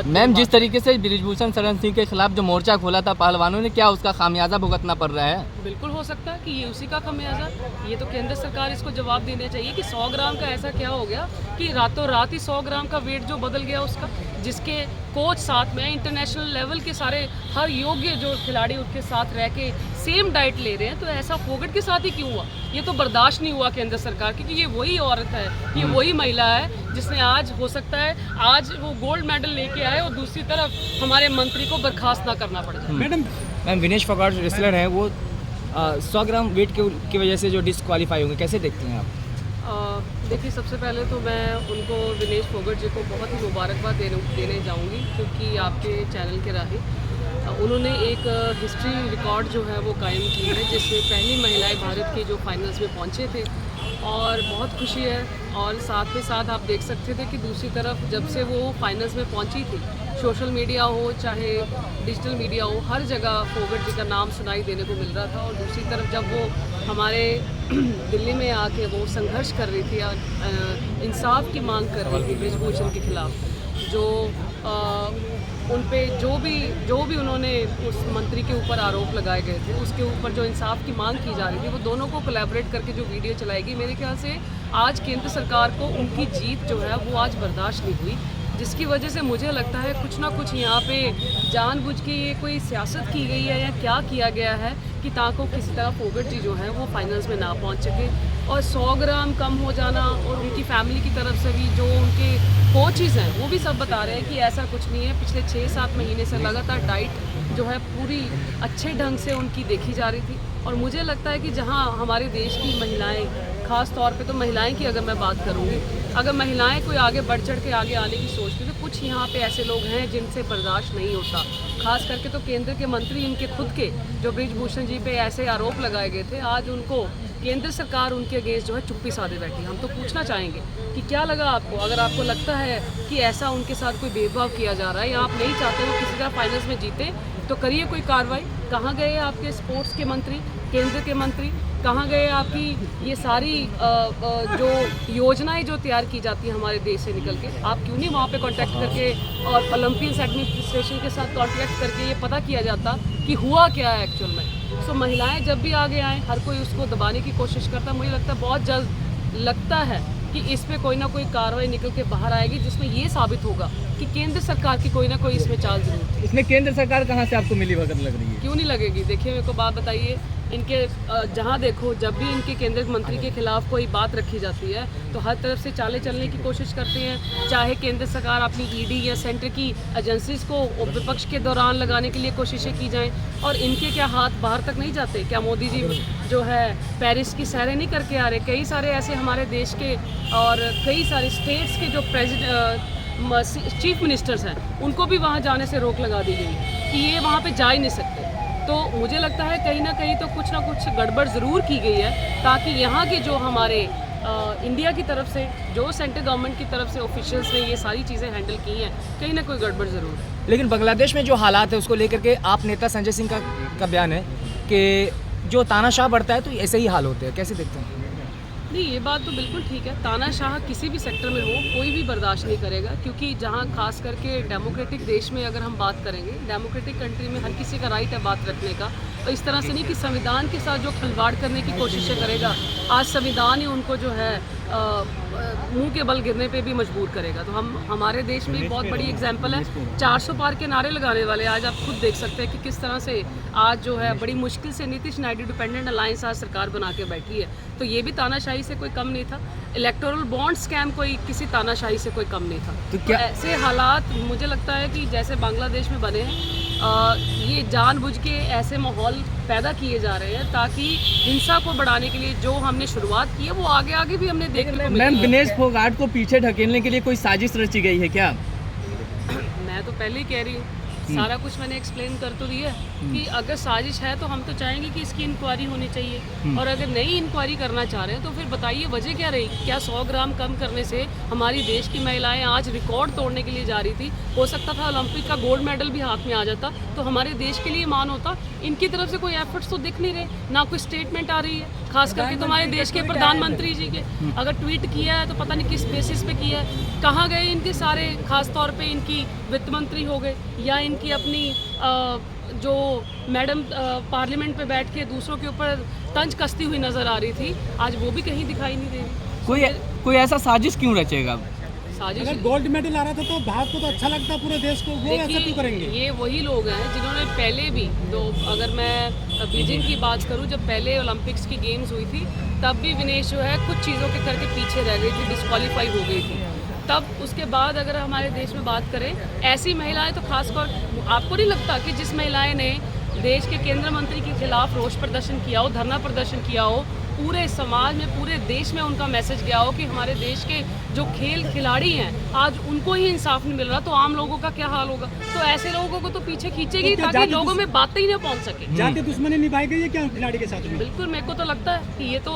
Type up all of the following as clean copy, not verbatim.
बात मैम, जिस तरीके से बृजभूषण शरण सिंह के खिलाफ जो मोर्चा खोला था पहलवानों ने, क्या उसका खामियाजा भुगतना पड़ रहा है? बिल्कुल हो सकता है कि ये उसी का खामियाजा। ये तो केंद्र सरकार इसको जवाब देना चाहिए कि 100 ग्राम का ऐसा क्या हो गया कि रातों रात ही 100 ग्राम का वेट जो बदल गया उसका, जिसके कोच साथ में इंटरनेशनल लेवल के सारे हर योग्य जो खिलाड़ी उनके साथ रह के सेम डाइट ले रहे हैं, तो ऐसा फोगट के साथ ही क्यों हुआ? ये तो बर्दाश्त नहीं हुआ केंद्र सरकार की, क्योंकि ये वही औरत है, ये वही महिला है जिसने आज हो सकता है आज वो गोल्ड मेडल लेके आए और दूसरी तरफ हमारे मंत्री को बर्खास्त ना करना पड़ जाए। मैम विनेश फोगाट जो रेसलर हैं वो 100 ग्राम वेट की वजह से जो डिस्क्वालीफाई होंगे, कैसे देखते हैं आप? देखिए, सबसे पहले तो मैं उनको विनेश फोगाट जी को बहुत ही मुबारकबाद देने जाऊंगी, क्योंकि आपके चैनल के राही उन्होंने एक हिस्ट्री रिकॉर्ड जो है वो कायम की है, जिसमें पहली महिलाएं भारत की जो फाइनल्स में पहुंचे थे, और बहुत खुशी है। और साथ में साथ आप देख सकते थे कि दूसरी तरफ जब से वो फाइनल्स में पहुंची थी, सोशल मीडिया हो चाहे डिजिटल मीडिया हो, हर जगह फोगाट जी का नाम सुनाई देने को मिल रहा था। और दूसरी तरफ जब वो हमारे दिल्ली में आके वो संघर्ष कर रही थी और इंसाफ की मांग कर रही थी बृजभूषण के खिलाफ, जो उन पे जो भी उन्होंने उस मंत्री के ऊपर आरोप लगाए गए थे, उसके ऊपर जो इंसाफ की मांग की जा रही थी, वो दोनों को कोलैबोरेट करके जो वीडियो चलाएगी, मेरे ख्याल से आज केंद्र सरकार को उनकी जीत जो है वो आज बर्दाश्त नहीं हुई, जिसकी वजह से मुझे लगता है कुछ ना कुछ यहाँ पे जानबूझ के ये कोई सियासत की गई है या क्या किया गया है कि ताकि किसी तरह फोगाट जी जो है वो फाइनल्स में ना पहुँच सके। और 100 ग्राम कम हो जाना, और उनकी फैमिली की तरफ से भी जो उनके कोचेज़ हैं वो भी सब बता रहे हैं कि ऐसा कुछ नहीं है। पिछले 6-7 महीने से लगातार डाइट जो है पूरी अच्छे ढंग से उनकी देखी जा रही थी। और मुझे लगता है कि जहाँ हमारे देश की महिलाएं, ख़ास तौर पे तो महिलाएं की अगर मैं बात करूँगी, अगर महिलाएं कोई आगे बढ़ चढ़ के आगे आने की सोचती तो कुछ यहाँ पे ऐसे लोग हैं जिनसे बर्दाश्त नहीं होता। खास करके तो केंद्र के मंत्री इनके खुद के जो बृजभूषण जी पे ऐसे आरोप लगाए गए थे, आज उनको केंद्र सरकार उनके अगेंस्ट जो है चुप्पी साधे बैठी। हम तो पूछना चाहेंगे कि क्या लगा आपको? अगर आपको लगता है कि ऐसा उनके साथ कोई भेदभाव किया जा रहा है या आप नहीं चाहते वो किसी तरह फाइनल्स में जीते, तो करिए कोई कार्रवाई। कहाँ गए आपके स्पोर्ट्स के मंत्री, केंद्र के मंत्री? कहाँ गए आपकी ये सारी जो योजनाएं जो तैयार की जाती हैं हमारे देश से निकल के? आप क्यों नहीं वहाँ पे कांटेक्ट करके और ओलंपियंस एडमिनिस्ट्रेशन के साथ कांटेक्ट करके ये पता किया जाता कि हुआ क्या है एक्चुअल में? सो महिलाएं जब भी आगे आएँ, हर कोई उसको दबाने की कोशिश करता है। मुझे लगता है बहुत जल्द लगता है कि इस पे कोई ना कोई कार्रवाई निकल के बाहर आएगी, जिसमें ये साबित होगा कि केंद्र सरकार की कोई ना कोई इसमें चाल जरूर थी। इसमें केंद्र सरकार कहाँ से आपको मिली भगत लग रही है? क्यों नहीं लगेगी? देखिए, मेरे को बात बताइए, इनके जहाँ देखो जब भी इनके केंद्रीय मंत्री के खिलाफ कोई बात रखी जाती है तो हर तरफ से चाले चलने की कोशिश करते हैं। चाहे केंद्र सरकार अपनी ईडी या सेंटर की एजेंसीज को विपक्ष के दौरान लगाने के लिए कोशिशें की जाएं, और इनके क्या हाथ बाहर तक नहीं जाते? क्या मोदी जी जो है पेरिस की सैरें नहीं करके आ रहे? कई सारे ऐसे हमारे देश के और कई सारे स्टेट्स के जो चीफ मिनिस्टर्स हैं, उनको भी वहाँ जाने से रोक लगा दी गई कि ये वहाँ पे जा ही नहीं सकते। तो मुझे लगता है कहीं ना कहीं तो कुछ ना कुछ गड़बड़ ज़रूर की गई है, ताकि यहाँ के जो हमारे इंडिया की तरफ से, जो सेंट्रल गवर्नमेंट की तरफ से ऑफिशियल्स ने ये सारी चीज़ें हैंडल की हैं, कहीं ना कोई गड़बड़ ज़रूर है। लेकिन बांग्लादेश में जो हालात है उसको लेकर के आप नेता संजय सिंह का बयान है कि जो तानाशाह बढ़ता है तो ऐसे ही हाल होते हैं, कैसे देखते हैं? नहीं, ये बात तो बिल्कुल ठीक है। तानाशाह किसी भी सेक्टर में हो, कोई भी बर्दाश्त नहीं करेगा, क्योंकि जहाँ खास करके डेमोक्रेटिक देश में अगर हम बात करेंगे, डेमोक्रेटिक कंट्री में हर किसी का राइट है बात रखने का। और इस तरह से नहीं कि संविधान के साथ जो खिलवाड़ करने की कोशिशें करेगा, आज संविधान ही उनको जो है मुंह के बल गिरने पे भी मजबूर करेगा। तो हमारे देश में बहुत बड़ी एग्जांपल है 400 पार के नारे लगाने वाले। आज आप खुद देख सकते हैं कि किस तरह से आज जो है बड़ी मुश्किल से नीतीश नायडू डिपेंडेंट अलायंस आज सरकार बना के बैठी है। तो ये भी तानाशाही से कोई कम नहीं था। इलेक्टोरल बॉन्ड स्कैम कोई किसी तानाशाही से कोई कम नहीं था। तो क्या ऐसे हालात मुझे लगता है कि जैसे बांग्लादेश में बने हैं, ये जानबूझ के ऐसे माहौल पैदा किए जा रहे हैं ताकि हिंसा को बढ़ाने के लिए जो हमने शुरुआत की है वो आगे भी हमने देखने को मिली है। मैम विनेश फोगाट को पीछे ढकेलने के लिए कोई साजिश रची गई है क्या? मैं तो पहले ही कह रही हूँ, सारा कुछ मैंने एक्सप्लेन कर तो दिया कि अगर साजिश है तो हम तो चाहेंगे कि इसकी इंक्वायरी होनी चाहिए, और अगर नई इंक्वायरी करना चाह रहे हैं तो फिर बताइए वजह क्या रही। क्या 100 ग्राम कम करने से हमारी देश की महिलाएं आज रिकॉर्ड तोड़ने के लिए जा रही थी? हो सकता था ओलंपिक का गोल्ड मेडल भी हाथ में आ जाता तो हमारे देश के लिए मान होता। इनकी तरफ से कोई एफर्ट्स तो दिख नहीं रहे, ना कोई स्टेटमेंट आ रही है, खास करके तुम्हारे देश के प्रधानमंत्री जी के। अगर ट्वीट किया है तो पता नहीं किस बेसिस पे किया है, कहाँ गए इनके सारे, खास तौर पे इनकी वित्त मंत्री हो गए या इनकी अपनी जो मैडम पार्लियामेंट पे बैठ के दूसरों के ऊपर तंज कसती हुई नजर आ रही थी, आज वो भी कहीं दिखाई नहीं दे रही। कोई ऐसा साजिश क्यों रचेगा? साजिश अगर गोल्ड मेडल आ रहा था तो भारत को तो अच्छा लगता पूरे देश को, वो ऐसा क्यों करेंगे? ये वही लोग हैं जिन्होंने पहले भी, तो अगर मैं बीजिंग की बात करूं, जब पहले ओलंपिक्स की गेम्स हुई थी तब भी विनेश जो है कुछ चीज़ों के करके पीछे रह गई थी, डिस्क्वालीफाई हो गई थी। तब उसके बाद अगर हमारे देश में बात करें, ऐसी महिलाएं तो खासकर, आपको नहीं लगता कि जिस महिलाएं ने देश के केंद्र मंत्री के खिलाफ रोष प्रदर्शन किया हो, धरना प्रदर्शन किया हो, पूरे समाज में, पूरे देश में उनका मैसेज गया हो कि हमारे देश के जो खेल खिलाड़ी हैं आज उनको ही इंसाफ नहीं मिल रहा, तो आम लोगों का क्या हाल होगा? तो ऐसे लोगों को तो पीछे खींचेगी ताकि लोगों में बातें ही ना पहुंच सके। जाति दुश्मनी निभाई गई है क्या खिलाड़ी के साथ में? बिल्कुल, मेरे को तो लगता है कि ये तो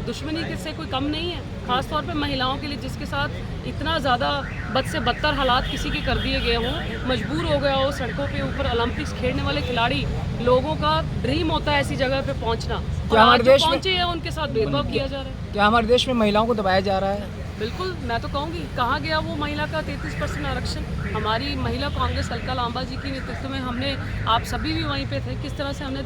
दुश्मनी से कोई कम नहीं है, खासतौर पे महिलाओं के लिए, जिसके साथ इतना ज़्यादा बद से बदतर हालात किसी के कर दिए गए हों, मजबूर हो गया हो सड़कों पे ऊपर ओलंपिक्स खेलने वाले खिलाड़ी। लोगों का ड्रीम होता है ऐसी जगह पे पहुंचना, और आज जो पहुंचे हैं उनके साथ भेदभाव किया जा रहा है। क्या हमारे देश में महिलाओं को दबाया जा रहा है? बिल्कुल, मैं तो कहूँगी कहाँ गया वो महिला का 33% आरक्षण। हमारी महिला कांग्रेस अलका लांबा जी की नेतृत्व में हमने, आप सभी भी वहीं पे थे, किस तरह से हमने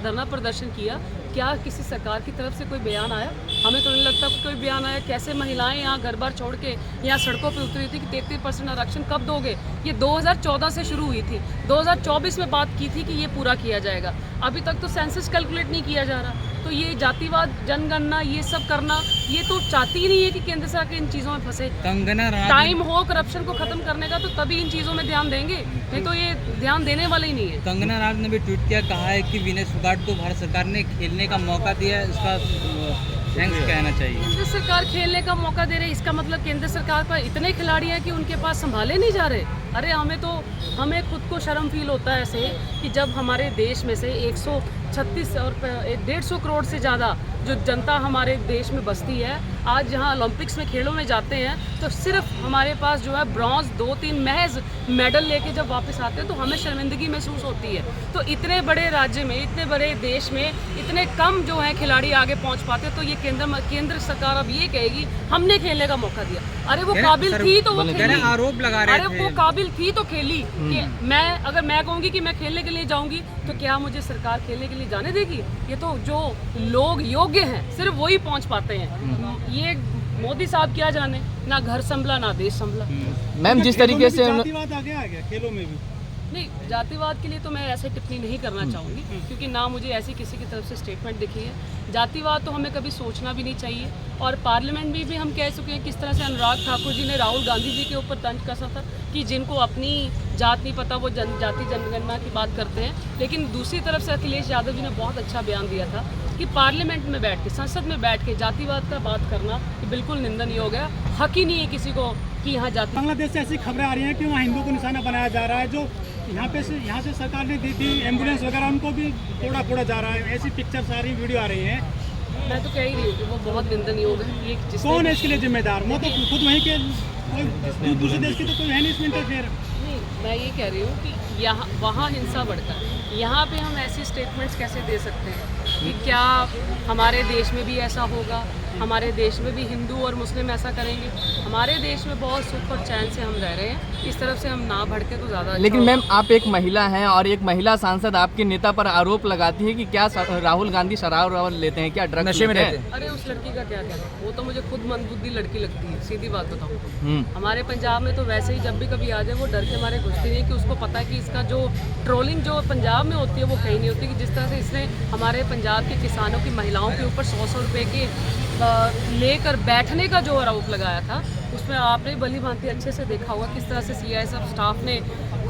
धरना प्रदर्शन किया। क्या किसी सरकार की तरफ से कोई बयान आया? हमें तो नहीं लगता कि कोई बयान आया। कैसे महिलाएं यहाँ घर बार छोड़ के यहाँ सड़कों पे उतरी थी कि 33% आरक्षण कब दोगे? ये 2014 से शुरू हुई थी, 2024 में बात की थी कि ये पूरा किया जाएगा। अभी तक तो सेंसस कैलकुलेट नहीं किया जा रहा। तो ये जातिवाद, जनगणना, ये सब करना, ये तो चाहती ही नहीं है कि केंद्र सरकार इन चीज़ों में फंसे। टाइम हो करप्शन को खत्म करने का तो तभी इन चीज़ों में ध्यान देंगे, नहीं तो ये ध्यान देने वाले ही नहीं है। कंगना रनावत ने भी ट्वीट किया, कहा है कि विनेश फोगाट को भारत सरकार ने खेलने का मौका दिया है, इसका थैंक्स कहना चाहिए। केंद्र सरकार खेलने का मौका दे रही है, इसका मतलब केंद्र सरकार पर इतने खिलाड़ी हैं कि उनके पास संभाले नहीं जा रहे। अरे हमें खुद को शर्म फील होता है ऐसे कि जब हमारे देश में से 136 और 150 करोड़ से ज़्यादा जो जनता हमारे देश में बसती है, आज जहाँ ओलंपिक्स में खेलों में जाते हैं तो सिर्फ हमारे पास जो है ब्रॉन्ज 2-3 महज मेडल लेके जब वापस आते हैं तो हमें शर्मिंदगी महसूस होती है। तो इतने बड़े राज्य में, इतने बड़े देश में इतने कम जो है खिलाड़ी आगे पहुँच पाते, तो ये केंद्र सरकार अब ये कहेगी हमने खेलने का मौका दिया। अरे वो काबिल थी तो वो खेली, आरोप लगा रहे थे। अरे वो काबिल थी तो खेली। कि अगर मैं कहूँगी कि मैं खेलने के लिए जाऊँगी तो क्या मुझे सरकार खेलने के लिए जाने देगी? ये तो जो लोग योग्य हैं सिर्फ वही पहुँच पाते हैं। ये मोदी साहब क्या जाने, ना घर संभला ना देश संभला। मैम, जिस तरीके से जातिवाद आ गया खेलों में भी। नहीं, जातिवाद के लिए तो मैं ऐसे टिप्पणी नहीं करना चाहूँगी, क्योंकि ना मुझे ऐसी किसी की तरफ से स्टेटमेंट दिखी है। जातिवाद तो हमें कभी सोचना भी नहीं चाहिए, और पार्लियामेंट में भी हम कह चुके हैं किस तरह से अनुराग ठाकुर जी ने राहुल गांधी जी के ऊपर तंज कसा था कि जिनको अपनी जात नहीं पता वो जाति जनगणना की बात करते हैं। लेकिन दूसरी तरफ से अखिलेश यादव जी ने बहुत अच्छा बयान दिया था कि पार्लियामेंट में बैठ के, संसद में बैठ के जातिवाद का बात करना ये बिल्कुल निंदनीय हो गया। हक ही नहीं है किसी को कि यहाँ जाति। बांग्लादेश से ऐसी खबरें आ रही हैं कि वहाँ हिंदू को निशाना बनाया जा रहा है, जो यहाँ से सरकार ने दी थी एम्बुलेंस वगैरह, उनको भी फोड़ा जा रहा है। ऐसी पिक्चर सारी वीडियो आ रही हैं। मैं तो कह ही रही हूँ कि वो बहुत निंदनीय हो गई। ये कौन है इसके लिए जिम्मेदार? वो तो खुद वहीं के, कोई दूसरे देश की तो कोई है नहीं इसमें इंटरफेयर। नहीं, मैं ये कह रही हूँ कि यहाँ वहाँ हिंसा बढ़ता है, यहाँ पे हम ऐसी स्टेटमेंट्स कैसे दे सकते हैं कि क्या हमारे देश में भी ऐसा होगा? हमारे देश में भी हिंदू और मुस्लिम ऐसा करेंगे? हमारे देश में बहुत सुख और चैन से हम रह रहे हैं, इस तरफ से हम ना भड़के तो ज़्यादा। लेकिन मैम, आप एक महिला हैं और एक महिला सांसद आपके नेता पर आरोप लगाती है कि क्या राहुल गांधी शराब लेते हैं, क्या ड्रग्स नशे में रहते हैं? अरे उस लड़की का क्या कहना, वो तो मुझे खुद मंदबुद्धि लड़की लगती है, सीधी बात बताऊँ। हमारे पंजाब में तो वैसे ही जब भी कभी आ जाए वो डर के मारे घुसती नहीं, कि उसको पता है कि इसका जो ट्रोलिंग जो पंजाब में होती है वो कहीं नहीं होती। कि जिस तरह से इसने हमारे पंजाब के किसानों की महिलाओं के ऊपर 100-100 रुपये के लेकर बैठने का जो आरोप लगाया था, उसमें आपने भली भांति अच्छे से देखा होगा किस तरह से सीआईएसएफ स्टाफ ने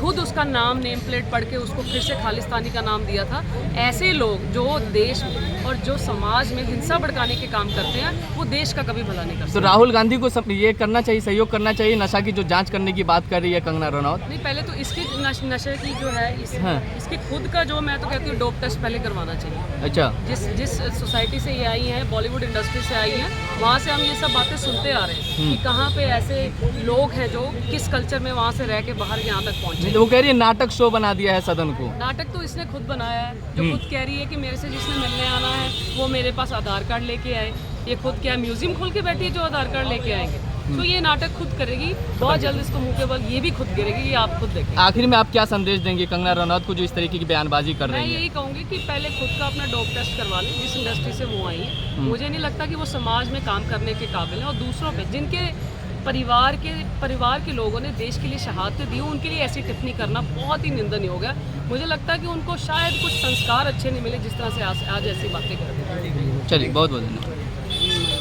खुद उसका नाम नेम प्लेट पढ़ के उसको फिर से खालिस्तानी का नाम दिया था। ऐसे लोग जो देश में और जो समाज में हिंसा भड़काने के काम करते हैं, वो देश का कभी भला नहीं कर तो सकते। राहुल गांधी को सब ये करना चाहिए, सहयोग करना चाहिए, नशा की जो जांच करने की बात कर रही है कंगना रनौत। नहीं, पहले तो इसकी नशे की जो है हाँ। इसकी खुद का जो, मैं तो कहती हूँ, डोप टेस्ट पहले करवाना चाहिए। अच्छा, जिस सोसाइटी से ये आई हैं, बॉलीवुड इंडस्ट्री से आई हैं, वहाँ से हम ये सब बातें सुनते आ रहे हैं कि कहाँ पे ऐसे लोग हैं जो किस कल्चर में वहाँ से रह के बाहर यहाँ तक पहुँचे। वो कह रही है नाटक शो बना दिया है सदन को। नाटक तो इसने खुद बनाया है, जो खुद कह रही है कि मेरे से जिसने मिलने आना है वो मेरे पास आधार कार्ड लेके आए। ये खुद क्या म्यूजियम खोल के बैठी है जो आधार कार्ड लेके आएंगे? तो ये नाटक खुद करेगी, बहुत जल्द इसको मुंह के बल ये भी खुद गिरेगी, ये आप खुद देखें। आखिर में आप क्या संदेश देंगे कंगना रनौत को जो इस तरीके की बयानबाजी कर मैं रही है? यही कहूँगी कि पहले खुद का अपना डोप टेस्ट करवा लें, जिस इंडस्ट्री से वो आई है। मुझे नहीं लगता कि वो समाज में काम करने के काबिल है, और दूसरों पे जिनके परिवार के लोगों ने देश के लिए शहादतें दी, उनके लिए ऐसी टिप्पणी करना बहुत ही निंदनीय हो गया। मुझे लगता है कि उनको शायद कुछ संस्कार अच्छे नहीं मिले जिस तरह से आज ऐसी बातें करते हैं। चलिए, बहुत बहुत धन्यवाद।